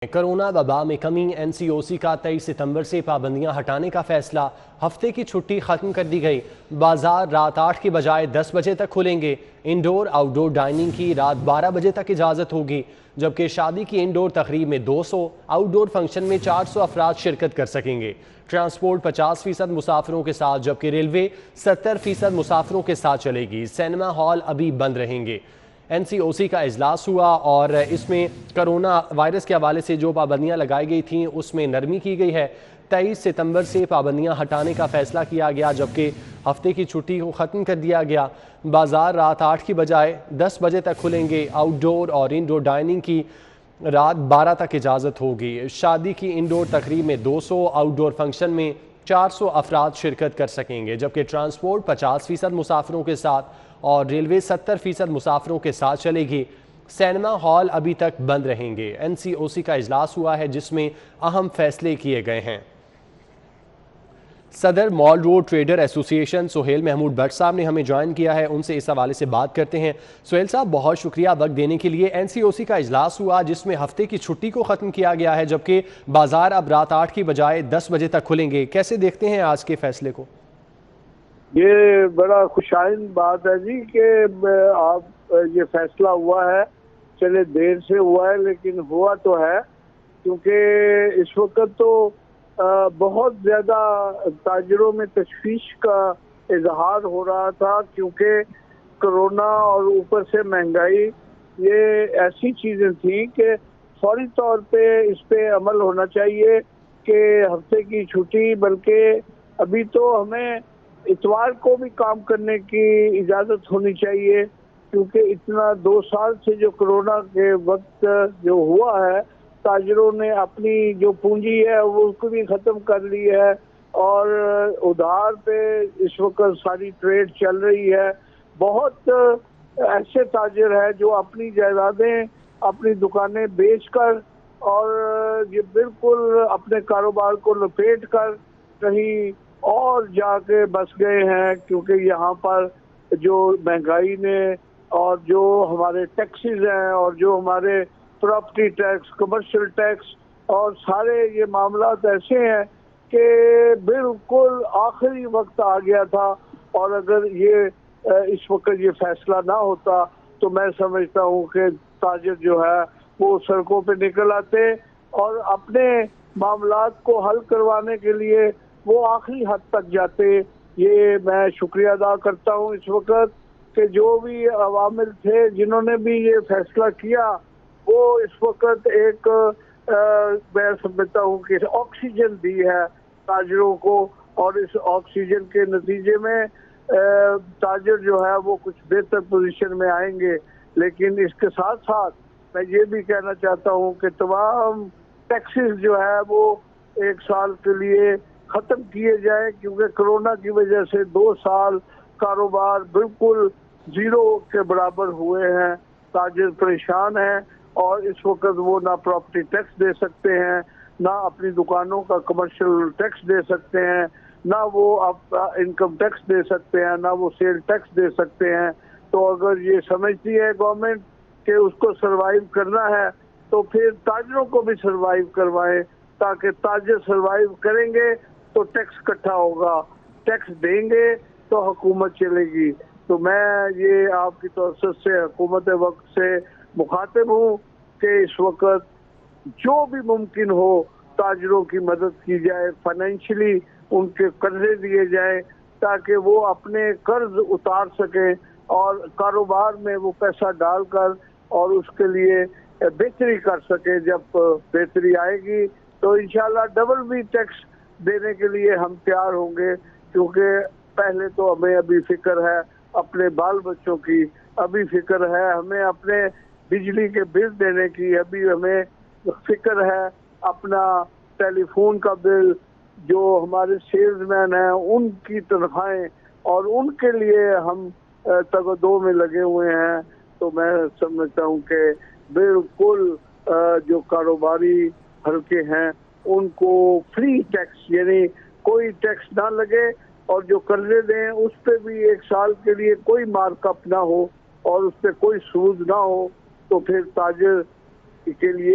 Corona وبا میں کمی NCOC کا 23 ستمبر سے پابندیاں ہٹانے کا فیصلہ، ہفتے کی چھٹی ختم کر دی گئی۔ بازار رات 8 کی بجائے 10 بجے تک کھلیں گے۔ انڈور آؤٹ ڈور ڈائننگ کی رات 12 بجے تک اجازت ہوگی، جبکہ شادی کی انڈور تقریب میں 200، آؤٹ ڈور فنکشن میں 400 افراد شرکت کر سکیں گے۔ ٹرانسپورٹ 50% مسافروں کے ساتھ، جبکہ ریلوے 70% مسافروں کے ساتھ چلے گی۔ سینما ہال ابھی بند رہیں گے۔ NCOC کا اجلاس ہوا اور اس میں کرونا وائرس کے حوالے سے جو پابندیاں لگائی گئی تھیں اس میں نرمی کی گئی ہے۔ 23 ستمبر سے پابندیاں ہٹانے کا فیصلہ کیا گیا، جبکہ ہفتے کی چھٹی کو ختم کر دیا گیا۔ بازار رات 8 کی بجائے 10 بجے تک کھلیں گے۔ آؤٹ ڈور اور انڈور ڈائننگ کی رات 12 تک اجازت ہوگی۔ شادی کی انڈور تقریب میں 200، آؤٹ ڈور فنکشن میں 400 افراد شرکت کر سکیں گے، جبکہ ٹرانسپورٹ 50% مسافروں کے ساتھ اور ریلوے 70% مسافروں کے ساتھ چلے گی۔ سینما ہال ابھی تک بند رہیں گے۔ NCOC کا اجلاس ہوا ہے جس میں اہم فیصلے کیے گئے ہیں۔ صدر مال روڈ ٹریڈر ایسوسی ایشن سہیل محمود بٹ صاحب نے ہمیں جوائن کیا ہے، ان سے اس حوالے سے بات کرتے ہیں۔ سہیل صاحب بہت شکریہ وقت دینے کے لیے۔ NCOC کا اجلاس ہوا جس میں ہفتے کی چھٹی کو ختم کیا گیا ہے، جبکہ بازار اب رات 8 کی بجائے 10 بجے تک کھلیں گے۔ کیسے دیکھتے ہیں آج کے فیصلے کو؟ یہ بڑا خوشائن بات ہے جی کہ آپ یہ فیصلہ ہوا ہے، چلے دیر سے ہوا ہے لیکن ہوا تو ہے، کیونکہ اس وقت تو بہت زیادہ تاجروں میں تشویش کا اظہار ہو رہا تھا، کیونکہ کرونا اور اوپر سے مہنگائی یہ ایسی چیزیں تھیں کہ فوری طور پہ اس پہ عمل ہونا چاہیے کہ ہفتے کی چھٹی، بلکہ ابھی تو ہمیں اتوار کو بھی کام کرنے کی اجازت ہونی چاہیے، کیونکہ اتنا 2 سال سے جو کرونا کے وقت جو ہوا ہے، تاجروں نے اپنی جو پونجی ہے وہ اس کو بھی ختم کر لی ہے اور ادھار پہ اس وقت ساری ٹریڈ چل رہی ہے۔ بہت ایسے تاجر ہیں جو اپنی جائیدادیں، اپنی دکانیں بیچ کر اور یہ بالکل اپنے کاروبار کو لپیٹ کر کہیں اور جا کے بس گئے ہیں، کیونکہ یہاں پر جو مہنگائی نے اور جو ہمارے ٹیکسز ہیں اور جو ہمارے پراپرٹی ٹیکس، کمرشل ٹیکس اور سارے یہ معاملات ایسے ہیں کہ بالکل آخری وقت آ گیا تھا، اور اگر یہ اس وقت یہ فیصلہ نہ ہوتا تو میں سمجھتا ہوں کہ تاجر جو ہے وہ سڑکوں پہ نکل آتے اور اپنے معاملات کو حل کروانے کے لیے وہ آخری حد تک جاتے۔ یہ میں شکریہ ادا کرتا ہوں اس وقت کہ جو بھی عوامل تھے جنہوں نے بھی یہ فیصلہ کیا، وہ اس وقت ایک میں سمجھتا ہوں کہ آکسیجن دی ہے تاجروں کو، اور اس آکسیجن کے نتیجے میں تاجر جو ہے وہ کچھ بہتر پوزیشن میں آئیں گے۔ لیکن اس کے ساتھ ساتھ میں یہ بھی کہنا چاہتا ہوں کہ تمام ٹیکسز جو ہے وہ 1 سال کے لیے ختم کیے جائیں، کیونکہ کرونا کی وجہ سے 2 سال کاروبار بالکل زیرو کے برابر ہوئے ہیں۔ تاجر پریشان ہیں اور اس وقت وہ نہ پراپرٹی ٹیکس دے سکتے ہیں، نہ اپنی دکانوں کا کمرشل ٹیکس دے سکتے ہیں، نہ وہ انکم ٹیکس دے سکتے ہیں، نہ وہ سیل ٹیکس دے سکتے ہیں۔ تو اگر یہ سمجھتی ہے گورنمنٹ کہ اس کو سروائیو کرنا ہے تو پھر تاجروں کو بھی سروائیو کروائیں، تاکہ تاجر سروائیو کریں گے تو ٹیکس اکٹھا ہوگا، ٹیکس دیں گے تو حکومت چلے گی۔ تو میں یہ آپ کی توسط سے حکومت وقت سے مخاطب ہوں کہ اس وقت جو بھی ممکن ہو تاجروں کی مدد کی جائے، فائنینشلی ان کے قرضے دیے جائیں تاکہ وہ اپنے قرض اتار سکیں اور کاروبار میں وہ پیسہ ڈال کر اور اس کے لیے بہتری کر سکیں۔ جب بہتری آئے گی تو انشاءاللہ ڈبل بھی ٹیکس دینے کے لیے ہم تیار ہوں گے، کیونکہ پہلے تو ہمیں ابھی فکر ہے اپنے بال بچوں کی، ابھی فکر ہے ہمیں اپنے بجلی کے بل دینے کی، ابھی ہمیں فکر ہے اپنا ٹیلی فون کا بل، جو ہمارے سیلز مین ہیں ان کی تنخواہیں، اور ان کے لیے ہم تگدو میں لگے ہوئے ہیں۔ تو میں سمجھتا ہوں کہ بالکل جو کاروباری حلقے ہیں ان کو فری ٹیکس، یعنی کوئی ٹیکس نہ لگے، اور جو قرضے دیں اس پہ بھی 1 سال کے لیے کوئی مارک اپ نہ ہو اور اس پہ کوئی سود نہ ہو، تو پھر تاجر کے لیے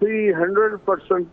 300%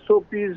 SOPs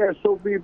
SOP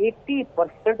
80%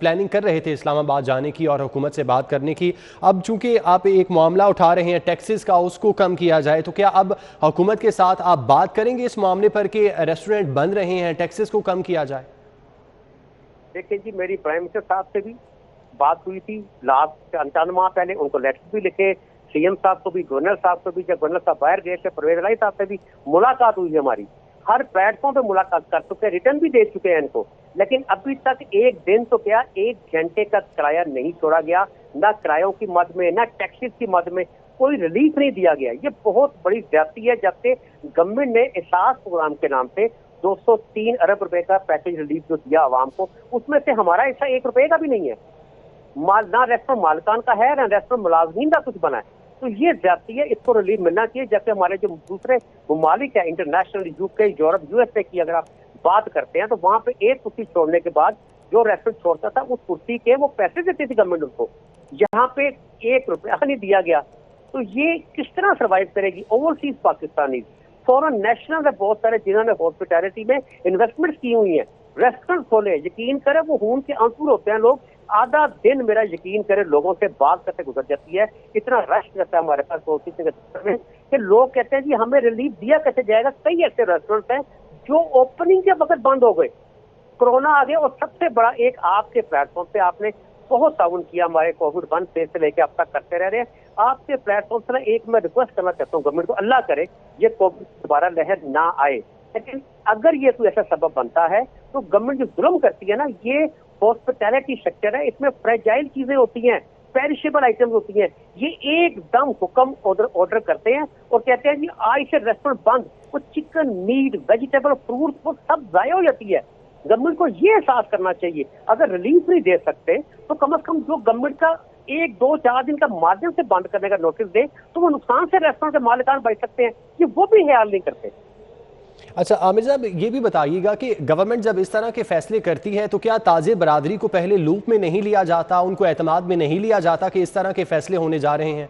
پلاننگ کر رہے تھے اسلام آباد جانے کی اور حکومت سے بات کرنے کی، اب چونکہ آپ ایک معاملہ اٹھا رہے ہیں ٹیکسز کا، اس کو کم کیا جائے، تو کیا اب حکومت کے ساتھ آپ بات کریں گے اس معاملے پر کہ ریسٹورنٹ بند رہے ہیں، ٹیکسز کو کم کیا جائے؟ دیکھیں جی، میری پرائم منسٹر صاحب سے بھی بات ہوئی تھی لاسٹ 55 ماہ پہلے، ان کو لیٹر بھی لکھے، سی ایم صاحب کو بھی، گورنر صاحب کو بھی، جب گورنر صاحب باہر گئے تھے پرویز الہی صاحب سے بھی ملاقات ہوئی ہے ہماری، ہر پلیٹ فارم پہ ملاقات کر چکے ہیں، ریٹرن بھی دے چکے ہیں ان کو، لیکن ابھی تک ایک دن تو کیا 1 گھنٹے کا کرایہ نہیں چھوڑا گیا، نہ کرایوں کی مد میں نہ ٹیکسز کی مد میں کوئی ریلیف نہیں دیا گیا۔ یہ بہت بڑی زیادتی ہے۔ جب سے گورنمنٹ نے احساس پروگرام کے نام سے 203 ارب روپے کا پیکج ریلیف جو دیا عوام کو، اس میں سے ہمارا حصہ 1 روپے کا بھی نہیں ہے، نہ ریسٹورینٹ مالکان کا ہے نہ ریسٹورینٹ ملازمین کا کچھ بنا ہے۔ تو یہ زیادتی ہے، اس کو ریلیف ملنا چاہیے۔ جبکہ ہمارے جو دوسرے ممالک ہیں انٹرنیشنل، یو کے، یورپ، یو ایس اے کی اگر آپ بات کرتے ہیں تو وہاں پہ ایک کرسی چھوڑنے کے بعد جو ریسٹورینٹ چھوڑتا تھا اس کرسی کے وہ پیسے دیتی تھی گورنمنٹ ان کو، یہاں پہ 1 روپیہ نہیں دیا گیا۔ تو یہ کس طرح سروائیو کرے گی اوورسیز پاکستانی؟ فورن نیشنل ہے بہت سارے جنہوں نے ہاسپٹیلٹی میں انویسٹمنٹ کی ہوئی ہیں، ریسٹورینٹ کھولے، یقین کرے وہ خون کے آنسو ہوتے ہیں لوگ، آدھا دن میرا یقین کرے لوگوں سے بات کرتے گزر جاتی ہے، اتنا رش رہتا ہے ہمارے پاس میں کہ لوگ کہتے ہیں جی ہمیں ریلیف دیا کیسے جائے گا۔ کئی ایسے ریسٹورینٹ ہیں جو اوپننگ کے وقت بند ہو گئے، کورونا آ گیا، اور سب سے بڑا ایک آپ کے پلیٹ فارم پہ آپ نے بہت تعاون کیا ہمارے کووڈ 1 فیز سے لے کے اب تک کرتے رہ رہے ہیں۔ آپ کے پلیٹ فارم سے ایک میں ریکویسٹ کرنا چاہتا ہوں گورنمنٹ کو، اللہ کرے یہ کووڈ دوبارہ لہر نہ آئے، لیکن اگر یہ کوئی ایسا سبب بنتا ہے تو گورنمنٹ جو ظلم کرتی ہے نا، یہ ہاسپٹیلٹی سیکٹر ہے، اس میں فریجائل چیزیں ہوتی ہیں، پیریشیبل آئٹمز ہوتی ہیں، یہ ایک دم حکم آرڈر کرتے ہیں اور کہتے ہیں جی آج سے ریسٹورینٹ بند، وہ چکن، میٹ، ویجیٹیبل، فروٹ وہ سب ضائع ہو جاتی ہے۔ گورنمنٹ کو یہ احساس کرنا چاہیے، اگر ریلیف نہیں دے سکتے تو کم از کم جو گورنمنٹ کا 1-2-4 دن کا مارجن سے بند کرنے کا نوٹس دے تو وہ نقصان سے ریسٹورینٹ کے مالکان بچ سکتے ہیں، یہ وہ بھی خیال نہیں کرتے۔ اچھا عامر صاحب یہ بھی بتائیے گا کہ گورنمنٹ جب اس طرح کے فیصلے کرتی ہے تو کیا تازہ برادری کو پہلے لوپ میں نہیں لیا جاتا، ان کو اعتماد میں نہیں لیا جاتا کہ اس طرح کے فیصلے ہونے جا رہے ہیں؟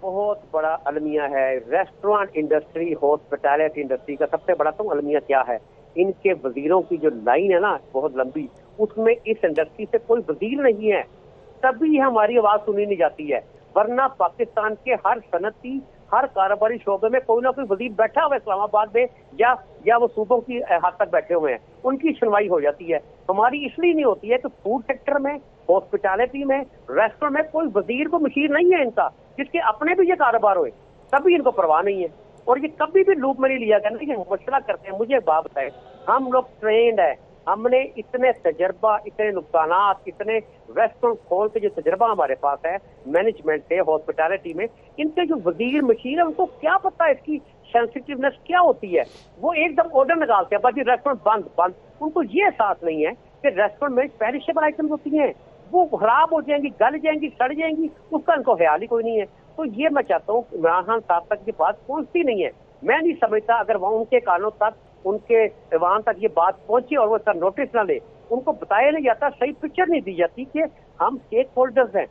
بہت بڑا المیہ ہے ریسٹورانٹ انڈسٹری، ہاسپٹیلٹی انڈسٹری کا سب سے بڑا تو المیہ کیا ہے، ان کے وزیروں کی جو لائن ہے نا بہت لمبی، اس میں اس انڈسٹری سے کوئی وزیر نہیں ہے، تبھی ہماری آواز سنی نہیں جاتی ہے، ورنہ پاکستان کے ہر صنعتی، ہر کاروباری شعبے میں کوئی نہ کوئی وزیر بیٹھا ہوا ہے اسلام آباد میں یا وہ صوبوں کی حد تک بیٹھے ہوئے ہیں، ان کی سنوائی ہو جاتی ہے۔ ہماری اس لیے نہیں ہوتی ہے کہ فوڈ سیکٹر میں، ہاسپٹیلٹی میں، ریسٹورینٹ میں کوئی وزیر کو مشیر نہیں ہے ان کا، جس کے اپنے بھی یہ کاروبار ہوئے، تبھی ان کو پرواہ نہیں ہے، اور یہ کبھی بھی لوپ میں نہیں لیا گیا نا، یہ مشورہ کرتے ہیں۔ مجھے بات بتائے، ہم لوگ ٹرینڈ ہیں، ہم نے اتنے تجربہ، اتنے نقصانات، اتنے ریسٹورینٹ کھول کے جو تجربہ ہمارے پاس ہے مینجمنٹ سے، ہاسپٹیلٹی میں، ان کے جو وزیر مشیر ہیں ان کو کیا پتا اس کی سینسٹیونیس کیا ہوتی ہے، وہ ایک دم آرڈر نکالتے ہیں بس یہ ریسٹورینٹ بند، ان کو یہ احساس نہیں ہے کہ ریسٹورینٹ میں پیریشیبل آئٹمز ہوتی ہیں، وہ خراب ہو جائیں گی، گل جائیں گی، سڑ جائیں گی، اس کا ان کو خیال ہی کوئی نہیں ہے۔ تو یہ میں چاہتا ہوں عمران خان صاحب تک یہ بات پہنچتی نہیں ہے، میں نہیں سمجھتا اگر وہ ان کے کانوں تک، ان کے ایوان تک یہ بات پہنچی اور وہ اس کا نوٹس نہ لے، ان کو بتایا نہیں جاتا، صحیح پکچر نہیں دی جاتی کہ ہم اسٹیک ہولڈرز ہیں،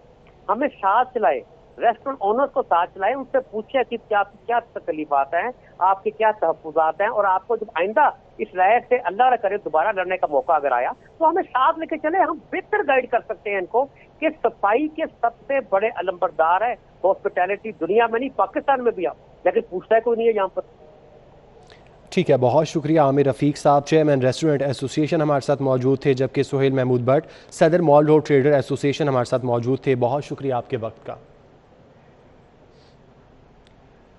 ہمیں ساتھ چلائے، ریسٹورینٹ اونرز کو ساتھ چلائے، ان سے پوچھے کہ کیا تکلیفات ہیں، آپ کے کیا تحفظات ہیں، اور آپ کو جب آئندہ اس لائق سے اللہ نہ کرے دوبارہ لڑنے کا موقع اگر آیا تو ہمیں ساتھ لے کے چلے، ہم بہتر گائیڈ کر سکتے ہیں ان کو کہ صفائی کے سب سے بڑے علمبردار ہے ہاسپٹیلٹی دنیا میں نہیں پاکستان میں بھی آپ، لیکن پوچھتا ہے کوئی نہیں ہے یہاں پر۔ ٹھیک ہے، بہت شکریہ عامر رفیق صاحب، چیئرمین ریسٹورنٹ ایسوسی ایشن ہمارے ساتھ موجود تھے، جبکہ سہیل محمود بٹ صدر مال روڈ ٹریڈر ایسوسی ایشن ہمارے ساتھ موجود تھے۔ بہت شکریہ آپ کے وقت کا۔